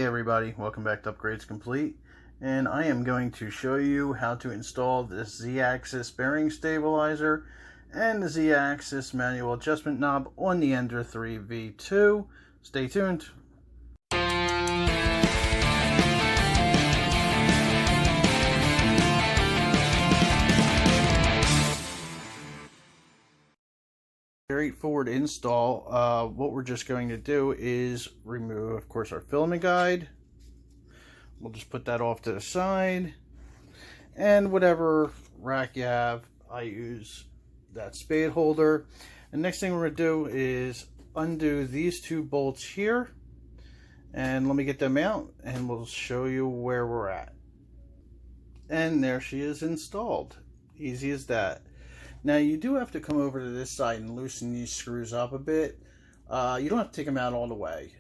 Hey everybody, welcome back to Upgrades Complete, and I am going to show you how to install this Z-axis bearing stabilizer and the Z-axis manual adjustment knob on the Ender3 V2. Stay tuned. Straightforward install. What we're just going to do is remove, of course, our filament guide. We'll just put that off to the side, and whatever rack you have, I use that spade holder. And next thing we're going to do is undo these two bolts here, and let me get them out and we'll show you where we're at. And there she is installed. Easy as that. Now you do have to come over to this side and loosen these screws up a bit. You don't have to take them out all the way.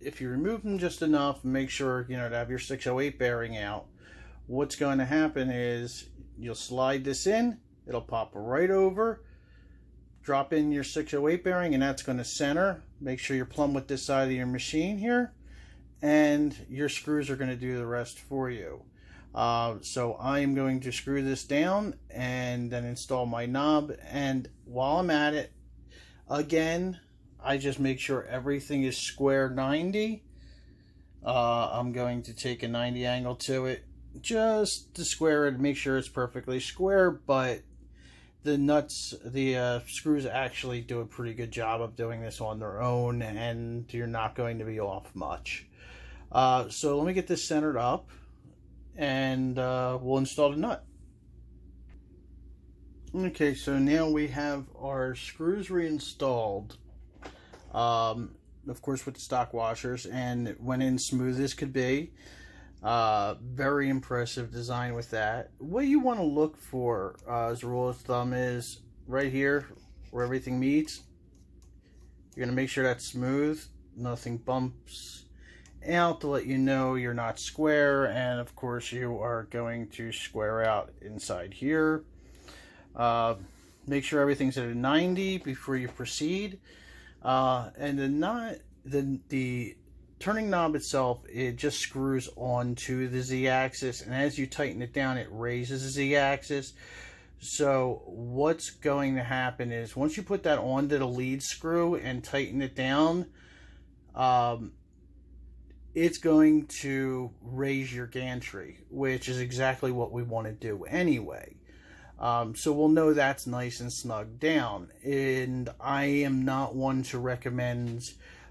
If you remove them just enough, make sure to have your 608 bearing out. What's going to happen is you'll slide this in, it'll pop right over, drop in your 608 bearing, and that's going to center. Make sure you're plumb with this side of your machine here, and your screws are going to do the rest for you. So I am going to screw this down and then install my knob, and while I'm at it, again, I just make sure everything is square 90. I'm going to take a 90 angle to it just to square it, make sure it's perfectly square, but the nuts, the screws actually do a pretty good job of doing this on their own, and you're not going to be off much. So let me get this centered up, and we'll install the nut. Okay, so now we have our screws reinstalled, of course with the stock washers, and it went in smooth as could be. Very impressive design with that. What you want to look for as a rule of thumb is right here where everything meets, you're going to make sure that's smooth, nothing bumps out to let you know you're not square, and of course you are going to square out inside here. Make sure everything's at a 90 before you proceed. And the turning knob itself, it just screws onto the Z-axis, and as you tighten it down, it raises the Z-axis. So what's going to happen is once you put that onto the lead screw and tighten it down, it's going to raise your gantry, which is exactly what we want to do anyway. So we'll know that's nice and snug down. And I am not one to recommend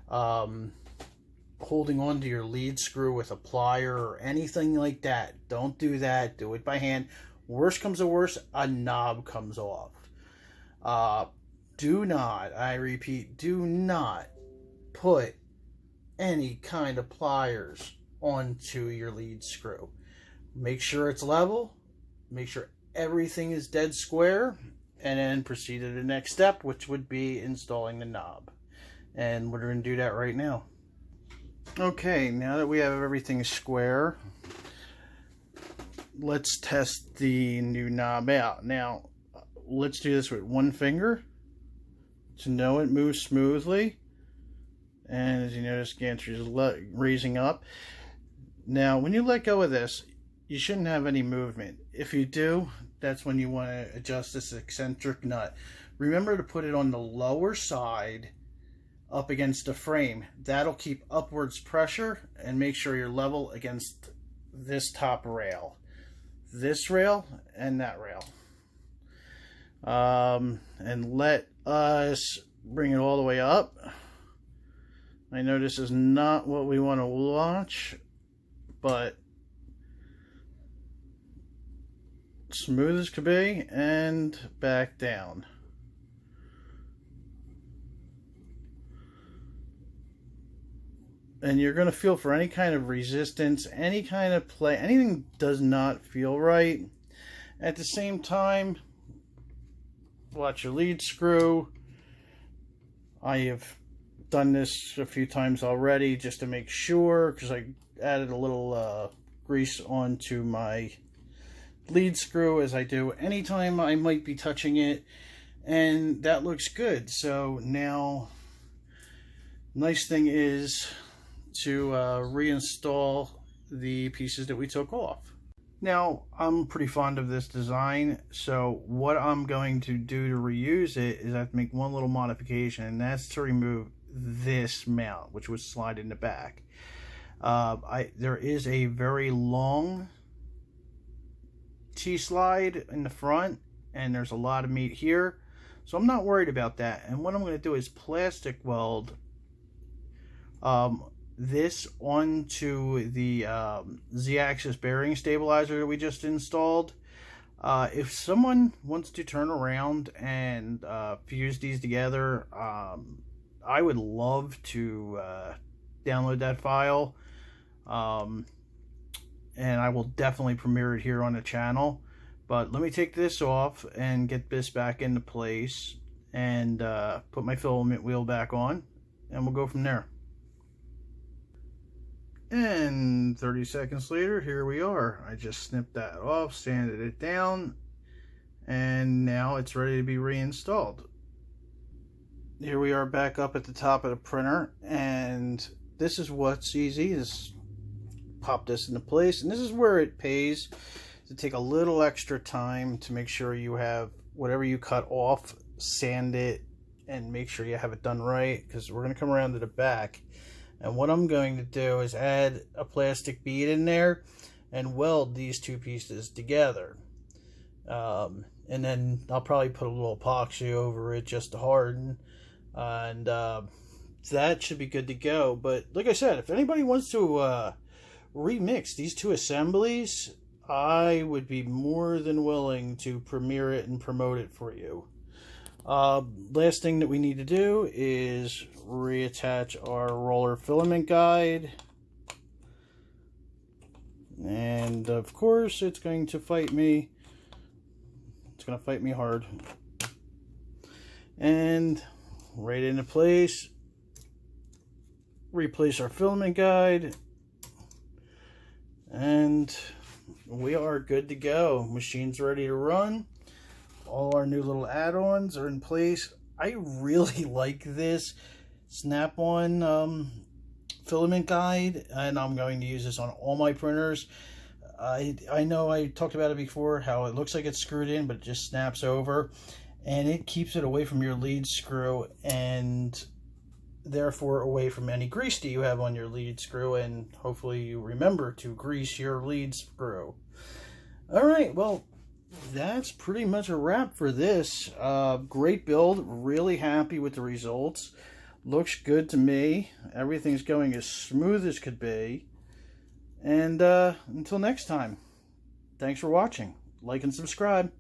holding on to your lead screw with a plier or anything like that. Don't do that. Do it by hand. Worst comes to worst, a knob comes off. Do not, I repeat, do not put any kind of pliers onto your lead screw. Make sure it's level, make sure everything is dead square, and then proceed to the next step, which would be installing the knob. And we're going to do that right now. Okay, now that we have everything square, let's test the new knob out. Now let's do this with one finger to know it moves smoothly. And as you notice, gantry is raising up. Now, when you let go of this, you shouldn't have any movement. If you do, that's when you want to adjust this eccentric nut. Remember to put it on the lower side up against the frame. That'll keep upwards pressure and make sure you're level against this top rail. This rail and that rail. And let us bring it all the way up. I know this is not what we want to watch, but smooth as could be, and back down. And you're going to feel for any kind of resistance, any kind of play, anything does not feel right. At the same time, watch your lead screw. I have done this a few times already just to make sure, because I added a little grease onto my lead screw, as I do anytime I might be touching it, and that looks good. So now, nice thing is to reinstall the pieces that we took off. Now, I'm pretty fond of this design, so what I'm going to do to reuse it is I have to make one little modification, and that's to remove this mount, which would slide in the back. There is a very long T-slide in the front, and there's a lot of meat here, so I'm not worried about that. And what I'm going to do is plastic weld this onto the Z-axis bearing stabilizer that we just installed. If someone wants to turn around and fuse these together, I would love to download that file, and I will definitely premiere it here on the channel. But let me take this off and get this back into place, and put my filament wheel back on, and we'll go from there. And 30 seconds later, here we are. I just snipped that off, sanded it down, and now it's ready to be reinstalled. Here we are back up at the top of the printer, and this is what's easy. Just pop this into place, and this is where it pays to take a little extra time to make sure you have whatever you cut off, sand it, and make sure you have it done right, because we're going to come around to the back. And what I'm going to do is add a plastic bead in there and weld these two pieces together. And then I'll probably put a little epoxy over it just to harden. And that should be good to go. But like I said, if anybody wants to remix these two assemblies, I would be more than willing to premiere it and promote it for you. Last thing that we need to do is reattach our roller filament guide, and of course it's going to fight me. It's going to fight me hard. And right into place, replace our filament guide, and we are good to go. Machine's ready to run. All our new little add-ons are in place. I really like this snap-on filament guide, and I'm going to use this on all my printers. I know I talked about it before, how it looks like it's screwed in, but it just snaps over, and it keeps it away from your lead screw, and therefore away from any grease that you have on your lead screw, and hopefully you remember to grease your lead screw. Alright, well, that's pretty much a wrap for this. Great build. Really happy with the results. Looks good to me. Everything's going as smooth as could be. And until next time, thanks for watching. Like and subscribe.